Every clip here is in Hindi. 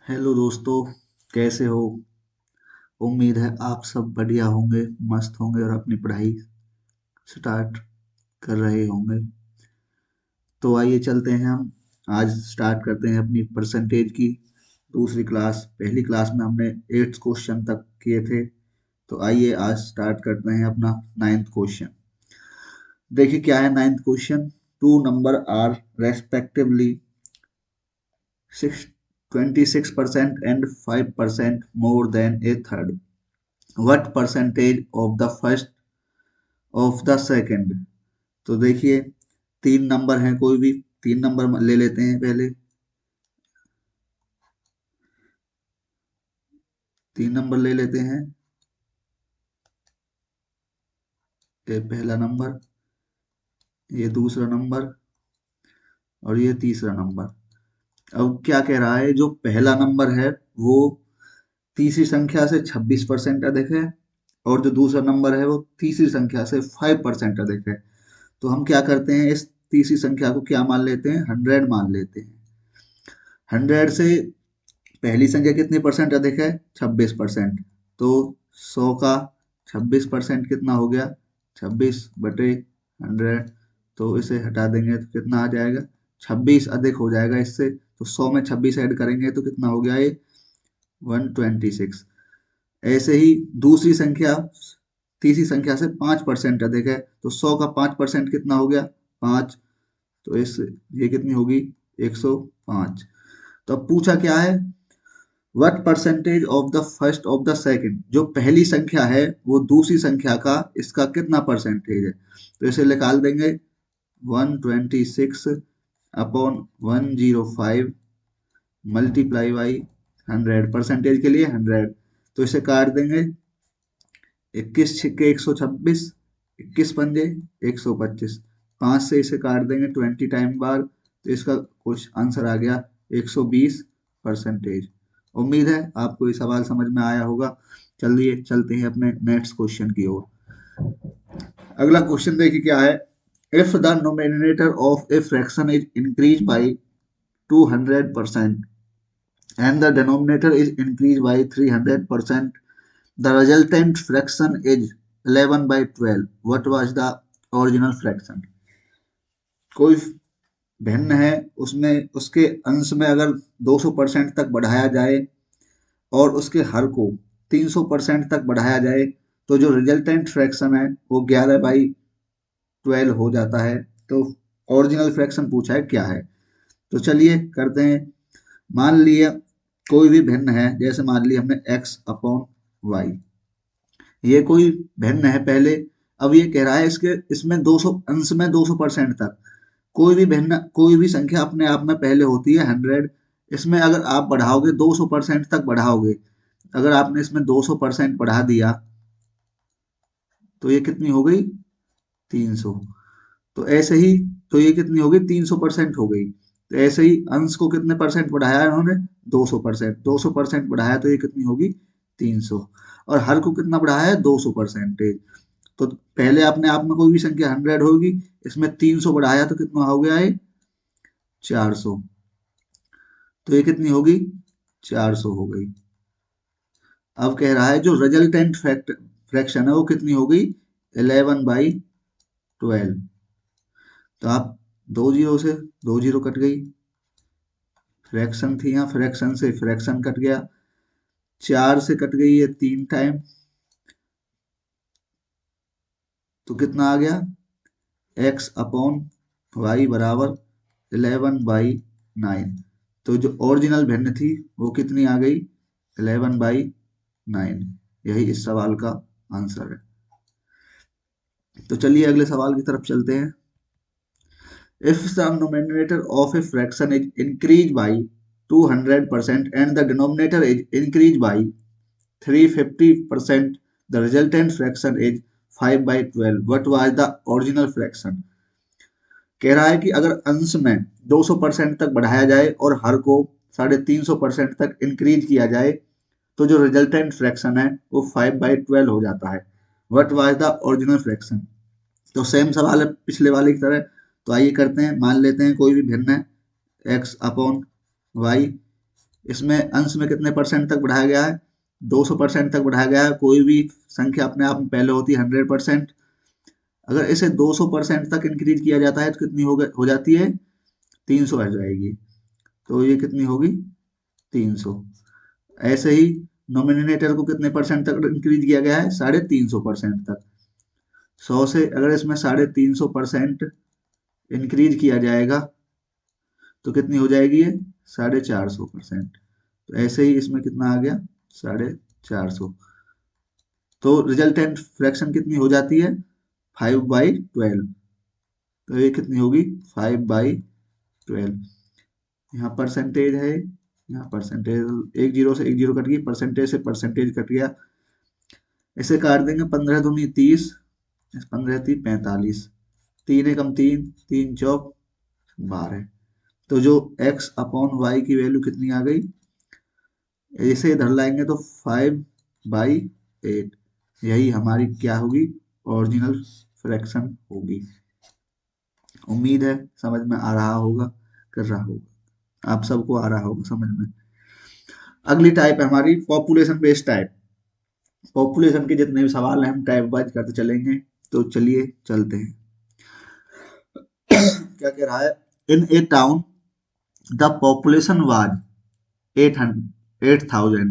हेलो दोस्तों, कैसे हो। उम्मीद है आप सब बढ़िया होंगे, मस्त होंगे और अपनी पढ़ाई स्टार्ट कर रहे होंगे। तो आइए चलते हैं, हम आज स्टार्ट करते हैं अपनी परसेंटेज की दूसरी क्लास। पहली क्लास में हमने 8 क्वेश्चन तक किए थे। तो आइए आज स्टार्ट करते हैं अपना 9th क्वेश्चन। देखिए क्या है 9th question. Two number are respectively 26% and 5% more than a third. What percentage of the first of the second? तो देखिए, तीन नंबर हैं, कोई भी तीन नंबर ले लेते हैं। पहले तीन नंबर ले लेते हैं। ये पहला नंबर, ये दूसरा नंबर और ये तीसरा नंबर। अब क्या कह रहा है, जो पहला नंबर है वो तीसरी संख्या से 26% अधिक है और जो दूसरा नंबर है वो तीसरी संख्या से 5% अधिक है। तो हम क्या करते हैं, इस तीसरी संख्या को क्या मान लेते हैं, 100 मान लेते हैं। 100 से पहली संख्या कितने परसेंट अधिक है, 26%। तो 100 का 26% कितना हो गया, 26/100। तो इसे हटा देंगे तो कितना आ जाएगा, 26 अधिक हो जाएगा इससे। तो 100 में 26 ऐड करेंगे तो कितना हो गया, ये 126। ऐसे ही दूसरी संख्या तीसरी संख्या से 5% अधिक है। तो 100 का 5% कितना हो गया, 5। तो इस ये कितनी होगी, 105। तो अब पूछा क्या है, what percentage of the first of the second. जो पहली संख्या है वो दूसरी संख्या का इसका कितना परसेंटेज है। तो इसे निकाल देंगे, 126 अपॉन 105 मल्टीप्लाई बाई 100। परसेंटेज के लिए 100। तो इसे काट देंगे, 21 छिक्के 126, 21 पंजे 125। 5 से इसे काट देंगे 20 टाइम बार। तो इसका कुछ आंसर आ गया 120%। उम्मीद है आपको ये सवाल समझ में आया होगा। चलिए चलते हैं अपने नेक्स्ट क्वेश्चन की ओर। अगला क्वेश्चन देखिए क्या है, if the nominator of a fraction is increase by 200% and the denominator is increased by 300%, the resultant fraction is 11/12. What was the original fraction? कोई भिन्न है, उसमें उसके अंश में अगर 200% तक बढ़ाया जाए और उसके हर को 300% तक बढ़ाया जाए तो जो रिजल्टेंट फ्रैक्शन है वो 11/12 हो जाता है। तो ओरिजिनल फ्रैक्शन पूछा है क्या है। तो चलिए करते हैं। मान लिया कोई भी भिन्न है, जैसे मान लिया हमने x अपॉन वाई, ये कोई भिन्न है पहले। अब ये कह रहा है इसके इसमें 200 अंश में 200% तक। कोई भी भिन्न कोई भी संख्या अपने आप में पहले होती है 100। इसमें अगर आप बढ़ाओगे 200% तक बढ़ाओगे, अगर आपने इसमें 200% बढ़ा दिया तो ये कितनी हो गई, 300। तो ऐसे ही, तो ये कितनी हो गई, 300% हो गई। तो ऐसे ही अंश को कितने परसेंट बढ़ाया है उन्होंने, 200%। 200% बढ़ाया तो ये कितनी होगी, 300। और हर को कितना बढ़ाया है, 200%। तो पहले अपने आप में कोई भी संख्या 100 होगी, इसमें 300 बढ़ाया तो कितना हो गया है, 400। तो ये कितनी होगी, 400 हो गई। अब कह रहा है जो रिजल्टेंट फ्रैक्शन है वो कितनी हो गई, 11/12। तो आप दो जीरो से दो जीरो कट गई, फ्रैक्शन थी यहाँ, फ्रैक्शन से फ्रैक्शन कट गया, 4 से कट गई है 3 टाइम। तो कितना आ गया, x अपॉन वाई बराबर 11/9। तो जो ओरिजिनल भिन्न थी वो कितनी आ गई, 11/9। यही इस सवाल का आंसर है। तो चलिए अगले सवाल की तरफ चलते हैं। If the numerator of a fraction is increased by 200% and the denominator is increased by 350%, the resultant fraction is 5/12. What was the original fraction? कह रहा है कि अगर अंश में 200% तक बढ़ाया जाए और हर को 350% तक इंक्रीज किया जाए तो जो रिजल्टेंट फ्रैक्शन है वो 5/12 हो जाता है। What was the original fraction. तो सेम सवाल है पिछले वाले की तरह। तो आइए करते हैं, मान लेते हैं कोई भी भिन्न है x अपॉन वाई, इसमें अंश में कितने परसेंट तक बढ़ाया गया है? 200% तक बढ़ाया गया है। कोई भी संख्या अपने आप में पहले होती है 100%। अगर इसे 200% तक इंक्रीज किया जाता है तो कितनी हो जाती है? 300 आ जाएगी। तो ये कितनी होगी? 300। ऐसे ही नोमिनेटर को कितने परसेंट तक इंक्रीज किया गया है? 350% तक। 100 से अगर इसमें 350% इंक्रीज किया जाएगा तो कितनी हो जाएगी ये? 450%। तो ऐसे ही इसमें कितना आ गया? 450। तो रिजल्टेंट फ्रैक्शन कितनी हो जाती है? 5/12। तो ये कितनी होगी? 5/12। यहाँ परसेंटेज है, यहाँ परसेंटेज, एक जीरो से एक जीरो कट गई, परसेंटेज से परसेंटेज कट गया। इसे काट देंगे, 15 दूनी 30, 15×3 = 45, तीन एकम तीन, तीन चौक 12। तो जो x/y की वैल्यू कितनी आ गई? इसे इधर लाएंगे तो 5/8। यही हमारी क्या होगी? ओरिजिनल फ्रैक्शन होगी। उम्मीद है समझ में आ रहा होगा, कर रहा होगा, आप सबको आ रहा होगा समझ में। अगली टाइप है हमारी पॉपुलेशन बेस्ड टाइप। पॉपुलेशन के जितने भी सवाल हैं हम टाइप वाइज करते चलेंगे। तो चलिए चलते हैं। क्या कह रहा है? In a town the population was 8,000.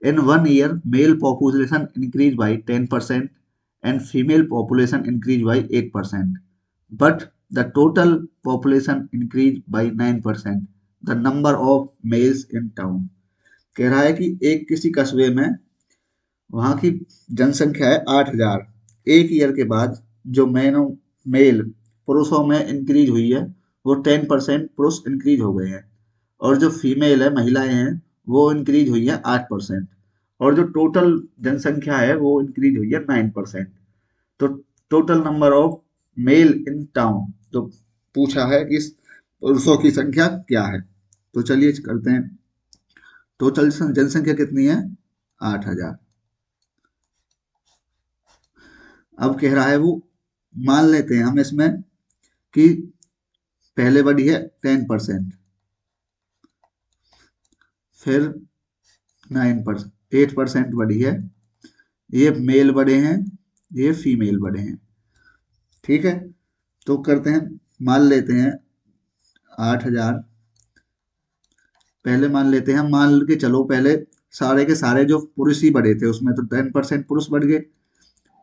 In 1 year, male population increased by 10% and female population increased by 8%. But the total population increased by 9%. The number of males in town. कह रहा है कि एक किसी कस्बे में वहाँ की जनसंख्या है 8,000। एक ईयर के बाद जो मेल पुरुषों में इंक्रीज हुई है वो 10% पुरुष इंक्रीज हो गए हैं, और जो फीमेल है महिलाएं हैं वो इंक्रीज हुई है 8%, और जो टोटल जनसंख्या है वो इंक्रीज हुई है 9%। तो total number of male in town तो पूछा है कि पुरुषों की संख्या क्या है। तो चलिए करते हैं। टोटल जनसंख्या कितनी है? 8,000। अब कह रहा है वो, मान लेते हैं हम इसमें कि पहले बढ़ी है 10%, फिर 9%, 8% बढ़ी है। ये मेल बढ़े हैं, ये फीमेल बढ़े हैं। ठीक है, तो करते हैं, मान लेते हैं 8,000। पहले मान लेते हैं, मान के चलो पहले सारे के सारे जो पुरुष ही बढ़े थे उसमें तो 10% पुरुष बढ़ गए।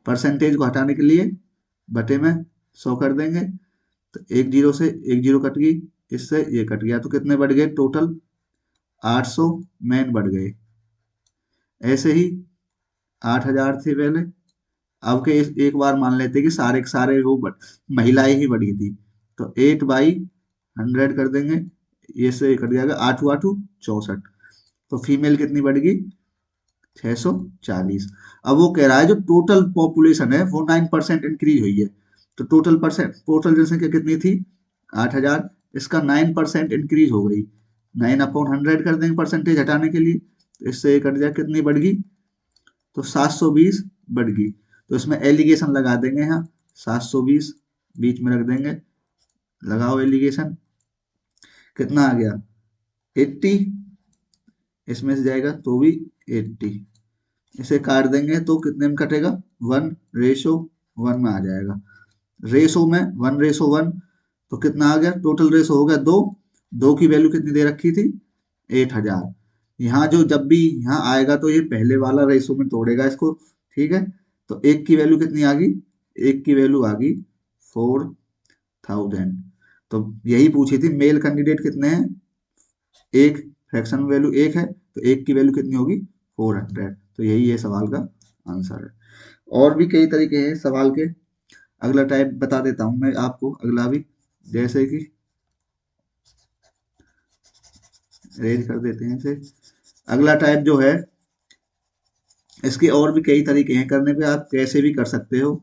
परसेंटेज को हटाने के लिए बटे में 100 कर देंगे, तो एक जीरो से एक जीरो कट गई, इससे ये कट गया, तो कितने बढ़ गए टोटल? 800 मैन बढ़ गए। ऐसे ही 8,000 थे पहले। अब के एक बार मान लेते कि सारे के सारे महिलाएं ही बढ़ी थी, तो 8/100 कर देंगे, ये से कट जाएगा, 8×8 = 64। तो फीमेल कितनी बढ़ गई? 640। अब वो कह रहा है जो टोटल पॉपुलेशन है वो 9% इंक्रीज हुई है। तो टोटल जनसंख्या कितनी थी? 8,000। इसका 9% इंक्रीज हो गई, 9/100 कर देंगे परसेंटेज हटाने के लिए, तो इससे ये कट जाए, कितनी बढ़ गई? तो 720 बढ़ गई। तो इसमें एलिगेशन लगा देंगे, यहाँ 720 बीच में रख देंगे, लगाओ एलिगेशन। कितना आ गया? 80। इसमें से जाएगा तो भी 80। इसे काट देंगे तो कितने में कटेगा? 1:1 में आ जाएगा। रेशो में 1:1, तो कितना आ गया? टोटल रेशो हो गया 2। 2 की वैल्यू कितनी दे रखी थी? 8,000। यहाँ जो जब भी यहाँ आएगा तो ये पहले वाला रेशो में तोड़ेगा इसको। ठीक है, तो एक की वैल्यू कितनी आ गई? एक की वैल्यू आ गई 4,000। तो यही पूछी थी, मेल कैंडिडेट कितने हैं? एक, फ्रैक्शन वैल्यू एक है, तो एक की वैल्यू कितनी होगी? 400। तो यही ये सवाल का आंसर है। और भी कई तरीके हैं सवाल के। अगला टाइप बता देता हूं मैं आपको, अगला भी, जैसे कि रेज कर देते हैं इसे। अगला टाइप जो है, इसके और भी कई तरीके हैं करने पे, आप कैसे भी कर सकते हो।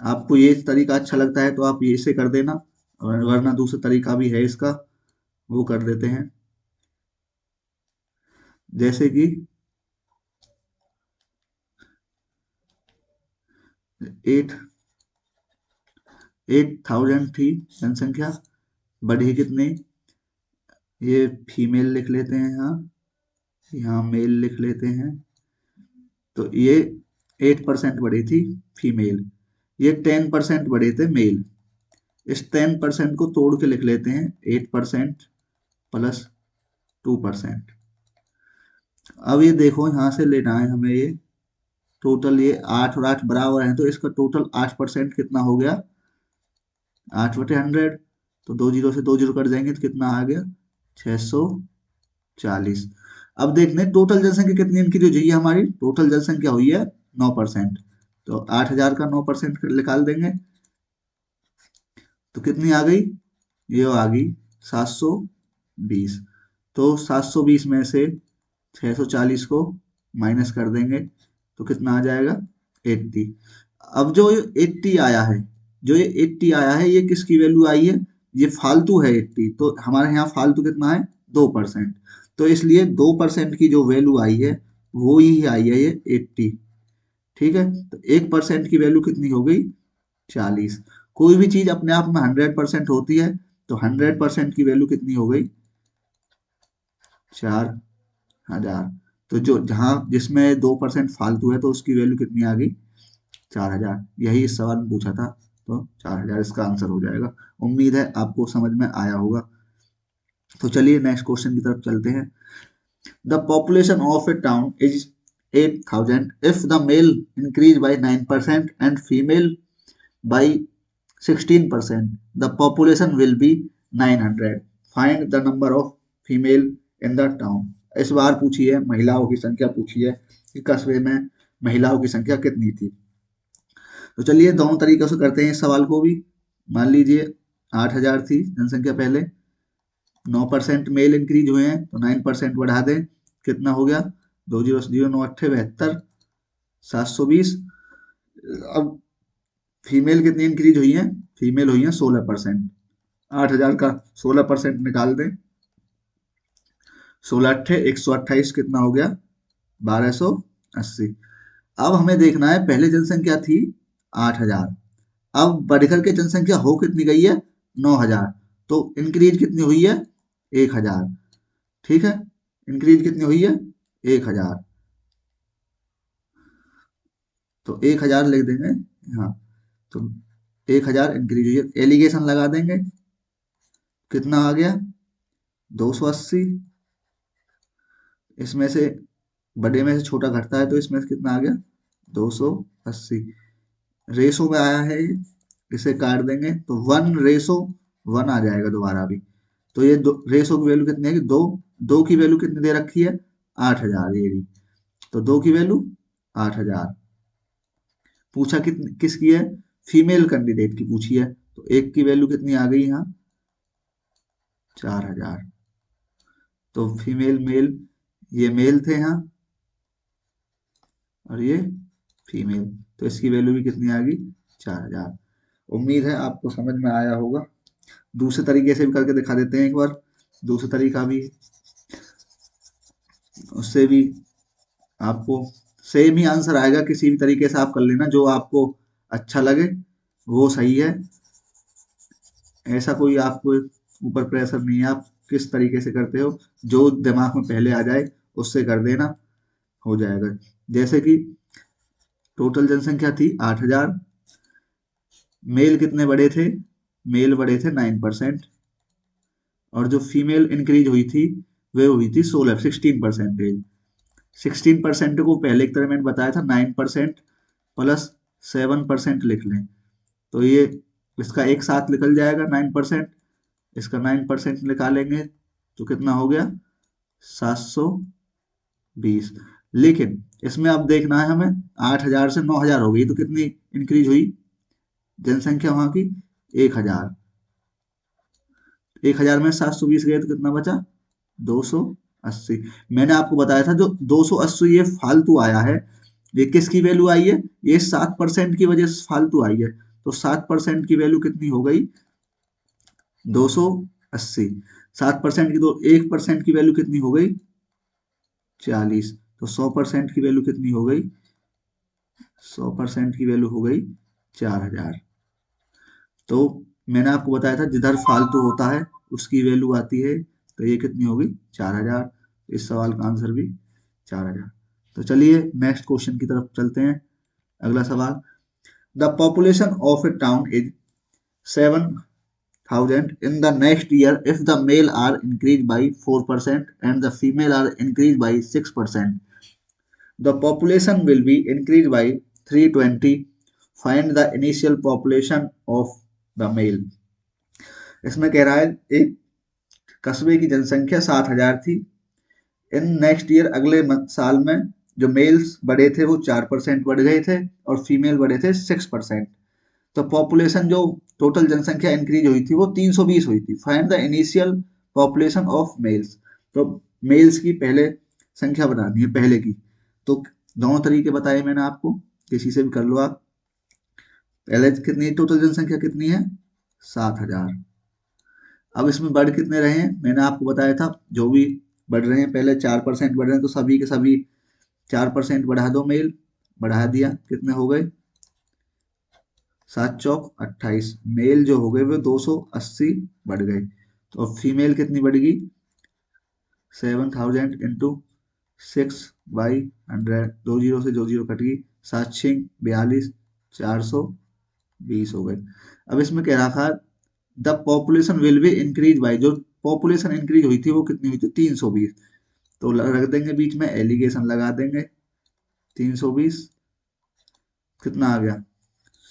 आपको ये तरीका अच्छा लगता है तो आप ये से कर देना, और वरना दूसरा तरीका भी है इसका, वो कर देते हैं। जैसे कि 8 8,000 थी जनसंख्या, बढ़ी कितनी? ये फीमेल लिख लेते हैं, यहाँ मेल लिख लेते हैं। तो ये 8% बढ़ी थी फीमेल, ये 10% बढ़े थे मेल। इस 10% को तोड़ के लिख लेते हैं 8% प्लस 2%। अब ये देखो यहाँ से लेना है हमें, ये टोटल ये 8 और 8 बराबर हैं, तो इसका टोटल 8% कितना हो गया, 8/100। तो 2 जीरो से 2 जीरो कट जाएंगे तो कितना आ गया, 640। अब देखते हैं टोटल जनसंख्या कितनी इनकी जो हुई है, हमारी टोटल जनसंख्या हुई है 9%। तो 8,000 का 9% निकाल देंगे तो कितनी आ गई, ये आ गई 720। तो 720 में से 640 को माइनस कर देंगे तो कितना आ जाएगा, 80। अब जो 80 आया है, जो ये 80 आया है, ये किसकी वैल्यू आई है, ये फालतू है 80। तो हमारे यहाँ फालतू कितना है, 2%। तो इसलिए 2% की जो वैल्यू आई है वो ही आई है ये 80। ठीक है, तो 1% की वैल्यू कितनी हो गई, 40। कोई भी चीज अपने आप में 100% होती है, तो 100% की वैल्यू कितनी हो गई, 4,000। तो जो जहां जिसमें 2% फालतू है तो उसकी वैल्यू कितनी आ गई, 4,000। यही इस सवाल में पूछा था, तो 4,000 इसका आंसर हो जाएगा। उम्मीद है आपको समझ में आया होगा। तो चलिए नेक्स्ट क्वेश्चन की तरफ चलते हैं। The population of a town is 8,000 if the male increase by 9% and female by 16%, the population will be 900. Find the number of female in the town. इस बार पूछी है, महिलाओं की संख्या पूछी है कि कस्बे में महिलाओं की संख्या कितनी थी। तो चलिए दोनों तरीकों से करते हैं इस सवाल को भी। मान लीजिए 8,000 थी जनसंख्या पहले, 9% मेल इंक्रीज हुए हैं तो 9% बढ़ा दें, कितना हो गया, 2 जीरो 0 9 8 72, 720। अब फीमेल कितनी इंक्रीज हुई है, फीमेल हुई है 16%। 8,000 का 16% निकाल दें, 16 × 8 = 128, कितना हो गया, 1,280। अब हमें देखना है, पहले जनसंख्या थी 8,000, अब बढ़कर के जनसंख्या हो कितनी गई है, 9,000। तो इंक्रीज कितनी हुई है, 1,000। ठीक है, इंक्रीज कितनी हुई है, 1,000। तो 1,000 लिख देंगे यहाँ। तो 1,000 इंक्रीज हुई है, एलिगेशन लगा देंगे, कितना आ गया, 280। इसमें से बड़े में से छोटा घटता है तो इसमें से कितना आ गया, 280। रेशो में आया है, इसे काट देंगे तो 1:1 आ जाएगा दोबारा भी। तो ये रेशो की वैल्यू कितनी है कि दो, दो की वैल्यू कितनी दे रखी है, 8,000 ये भी। तो दो की वैल्यू 8,000। पूछा किसकी है, फीमेल कैंडिडेट की पूछी है, तो एक की वैल्यू कितनी आ गई यहाँ, 4,000। तो फीमेल मेल, ये मेल थे यहाँ और ये फीमेल, तो इसकी वैल्यू भी कितनी आ गई, 4,000। उम्मीद है आपको समझ में आया होगा। दूसरे तरीके से भी करके दिखा देते हैं एक बार, दूसरा तरीका भी, उससे भी आपको सेम ही आंसर आएगा। किसी भी तरीके से आप कर लेना, जो आपको अच्छा लगे वो सही है। ऐसा कोई आपको ऊपर प्रेशर नहीं है, आप किस तरीके से करते हो, जो दिमाग में पहले आ जाए उससे कर देना, हो जाएगा। जैसे कि टोटल जनसंख्या थी 8,000, मेल कितने बड़े थे, मेल बड़े थे 9%, और जो फीमेल इंक्रीज हुई थी वह हुई थी 16% 16% को पहले की तरह मैंने बताया था 9% प्लस 7% लिख लें, तो ये इसका एक साथ निकल जाएगा 9%, इसका 9% निकालेंगे तो कितना हो गया, 720। लेकिन इसमें अब देखना है हमें, 8,000 से 9,000 हो गई तो कितनी इंक्रीज हुई जनसंख्या वहां की, 1,000। 1,000 में 720 गए तो कितना बचा, 280। मैंने आपको बताया था जो 280 ये फालतू आया है, ये किसकी वैल्यू आई है, ये 7% की वजह से फालतू आई है। तो 7% की वैल्यू कितनी हो गई, 280। 7% की, तो 1% की वैल्यू कितनी हो गई, 40। तो 100% की वैल्यू कितनी हो गई, 100% की वैल्यू हो गई 4,000। तो मैंने आपको बताया था जिधर फालतू होता है उसकी वैल्यू आती है तो ये कितनी होगी 4000। इस सवाल का आंसर भी 4000। तो चलिए नेक्स्ट क्वेश्चन की तरफ चलते हैं। अगला सवाल, the population of a town is 7,000 in the next year if the male are increased by 4% and the female are increased by 6%. The population will be increased by 320. Find the initial population of the male. इसमें कह रहा है एक कस्बे की जनसंख्या 7,000 थी। इन नेक्स्ट ईयर अगले साल में जो मेल्स बढ़े थे वो 4% बढ़ गए थे और फीमेल बढ़े थे 6%। तो पॉपुलेशन जो टोटल जनसंख्या इंक्रीज हुई थी वो 320 हुई थी। Find the initial population of mails. तो मेल्स की पहले संख्या बतानी है पहले की। तो दोनों तरीके बताए मैंने आपको, किसी से भी कर लो आप। पहले कितनी टोटल जनसंख्या कितनी है 7,000। अब इसमें बढ़ कितने रहे हैं मैंने आपको बताया था, जो भी बढ़ रहे हैं पहले 4% बढ़ रहे हैं तो सभी के सभी 4% बढ़ा दो। मेल बढ़ा दिया, कितने हो गए 7 चौक 28। मेल जो हो गए वो 280 बढ़ गए। तो फीमेल कितनी बढ़ेगी 7,000 इंटू 6/100। दो जीरो से दो जीरो कट गई, 7×6 = 42, 420 हो गए। अब इसमें कह रहा था the population will be increase by, जो पॉपुलेशन इंक्रीज हुई थी वो कितनी हुई थी 320। तो रख देंगे बीच में एलिगेशन लगा देंगे। 320 कितना आ गया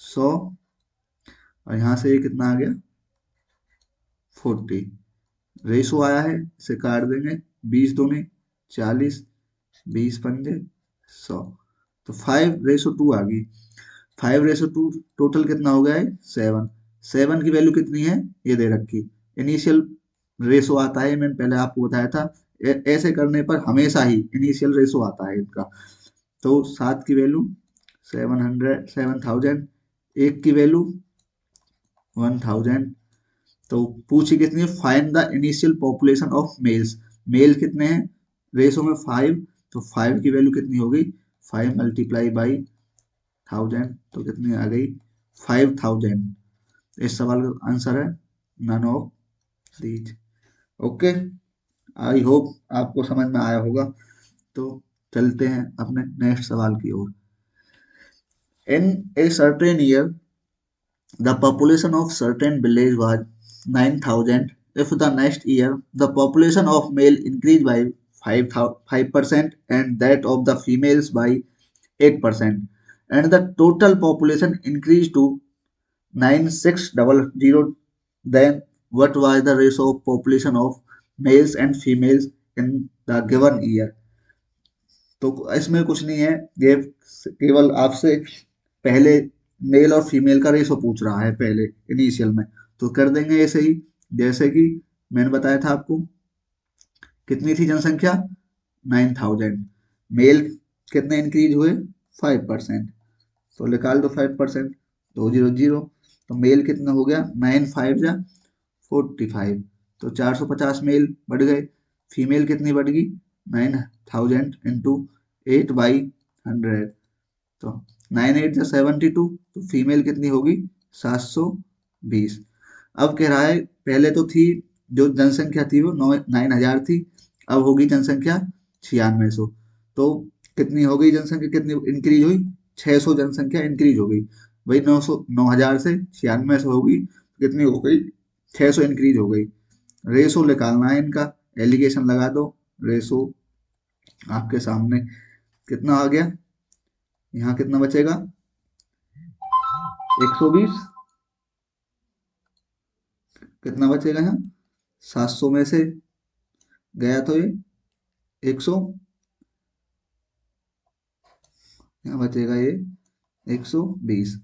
100 और यहाँ से ये कितना आ गया 40। रेशो आया है, इसे काट देंगे। 20 दूनी 40, 20 पंजे 100। तो 5:2 आ गई। 5:2 टोटल कितना हो गया है 7। 7 की वैल्यू कितनी है ये दे रखी। इनिशियल रेशो आता है, मैंने पहले आपको बताया था। ऐसे करने पर हमेशा ही इनिशियल रेशो आता है इनका। तो 7 की वैल्यू 7,000, एक की वैल्यू 1,000। तो पूछी कितनी है find the initial population of males. Male कितने हैं रेशो में 5, तो 5 की वैल्यू कितनी हो गई 5 × 1000। तो कितनी आ गई 5,000। इस सवाल का आंसर है none of these. Okay, I hope आपको समझ में आया होगा। तो चलते हैं अपने नेक्स्ट सवाल की ओर। In a certain year the population of certain village was 9,000. If the next year the population of male increased by 5% and that of the females by 8% and the total population increased to 9,600, then what was the ratio of population of males and females in the given year? तो इसमें कुछ नहीं है, ये केवल आपसे पहले मेल और फीमेल का रेशो पूछ रहा है पहले इनिशियल में। तो कर देंगे ऐसे ही जैसे कि मैंने बताया था आपको। कितनी थी जनसंख्या 9,000, मेल कितने इंक्रीज हुए 5%। तो निकाल दो 5%, 200। तो मेल कितना हो गया 9×5 = 45। तो 450 मेल बढ़ गए। फीमेल कितनी बढ़ गई 9,000 इंटू 8/100। तो 9×8 = 72। तो फीमेल कितनी होगी 720। अब कह रहा है पहले तो थी जो जनसंख्या थी वो 9,000 थी, अब होगी जनसंख्या 9600। तो कितनी हो गई जनसंख्या, कितनी इंक्रीज हुई 600 जनसंख्या इंक्रीज हो गई। वही 9,000 से 9600 होगी, कितनी हो गई 600 इंक्रीज हो गई। रेशो निकालना है इनका, एलिगेशन लगा दो। रेशो आपके सामने कितना आ गया, यहाँ कितना बचेगा 120, कितना बचेगा यहाँ 700 में से गया तो ये 100, यहाँ बचेगा ये 120।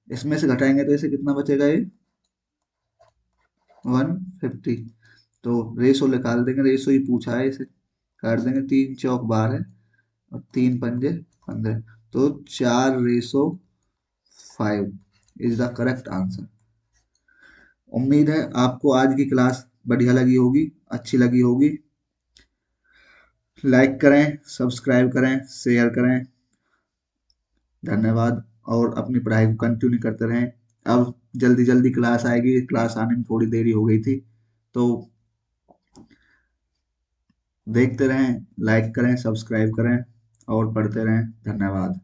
इसमें से घटाएंगे तो इसे कितना बचेगा ये 150। तो रेशो निकाल देंगे, रेशो ही पूछा है, इसे काट देंगे। 3×4 = 12 और 3×5 = 15। तो 4:5 इज द करेक्ट आंसर। उम्मीद है आपको आज की क्लास बढ़िया लगी होगी, अच्छी लगी होगी। लाइक करें, सब्सक्राइब करें, शेयर करें। धन्यवाद। और अपनी पढ़ाई को कंटिन्यू करते रहें। अब जल्दी जल्दी क्लास आएगी, क्लास आने में थोड़ी देरी हो गई थी। तो देखते रहें, लाइक करें, सब्सक्राइब करें और पढ़ते रहें। धन्यवाद।